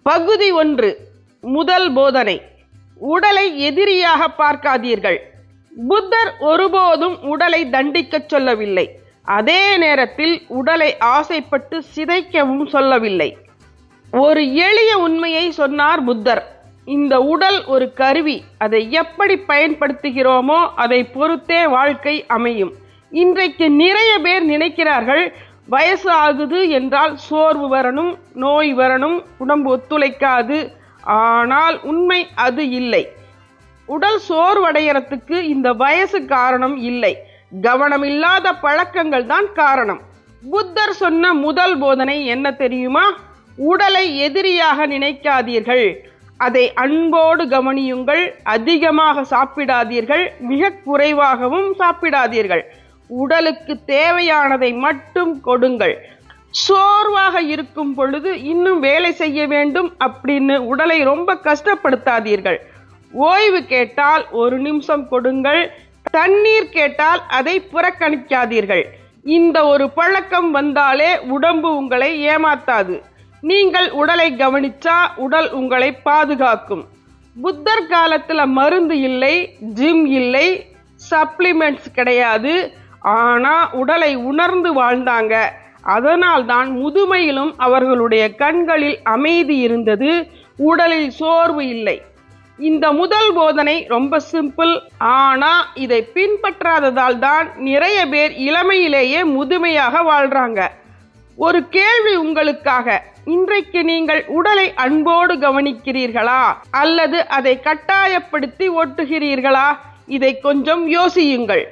பகுதி 1. முதல் போதனை. உடலை எதிரியாக பார்க்காதீர்கள். புத்தர் ஒருபோதும் உடலை தண்டிக்கச் சொல்லவில்லை. அதே நேரத்தில் உடலை ஆசைப்பட்டு சிதைக்கவும் சொல்லவில்லை. ஒரு எளிய உண்மையை சொன்னார் புத்தர். இந்த உடல் ஒரு கருவி. அதை எப்படி பயன்படுத்துகிறோமோ அதை பொறுத்தே வாழ்க்கை அமையும். இன்றைக்கு நிறைய பேர் நினைக்கிறார்கள், வயசு ஆகுது என்றால் சோர்வு வரணும், நோய் வரணும், உடம்பு ஒத்துழைக்காது. ஆனால் உண்மை அது இல்லை. உடல் சோர்வடைகிறதுக்கு இந்த வயசு காரணம் இல்லை. கவனமில்லாத பழக்கங்கள் தான் காரணம். புத்தர் சொன்ன முதல் போதனை என்ன தெரியுமா? உடலை எதிரியாக நினைக்காதீர்கள். அதை அன்போடு கவனியுங்கள். அதிகமாக சாப்பிடாதீர்கள், மிக குறைவாகவும் சாப்பிடாதீர்கள். உடலுக்கு தேவையானதை மட்டும் கொடுங்கள். சோர்வாக இருக்கும் பொழுது இன்னும் வேலை செய்ய வேண்டும் அப்படின்னு உடலை ரொம்ப கஷ்டப்படுத்தாதீர்கள். ஓய்வு கேட்டால் 1 நிமிஷம் கொடுங்கள். தண்ணீர் கேட்டால் அதை புறக்கணிக்காதீர்கள். இந்த ஒரு பழக்கம் வந்தாலே உடம்பு உங்களை ஏமாத்தாது. நீங்கள் உடலை கவனிச்சா உடல் உங்களை பாதுகாக்கும். புத்தர் காலத்துல மருந்து இல்லை, ஜிம் இல்லை, சப்ளிமெண்ட்ஸ் கிடையாது. ஆனா உடலை உணர்ந்து வாழ்ந்தாங்க. அதனால்தான் முதுமையிலும் அவர்களுடைய கண்களில் அமைதி இருந்தது, உடலில் சோர்வு இல்லை. இந்த முதல் போதனை ரொம்ப சிம்பிள். ஆனா இதை பின்பற்றாததால் தான் நிறைய பேர் இளமையிலேயே முதுமையாக வாழ்றாங்க. ஒரு கேள்வி உங்களுக்காக. இன்றைக்கு நீங்கள் உடலை அன்போடு கவனிக்கிறீர்களா அல்லது அதை கட்டாயப்படுத்தி ஓட்டுகிறீர்களா? இதை கொஞ்சம் யோசியுங்கள்.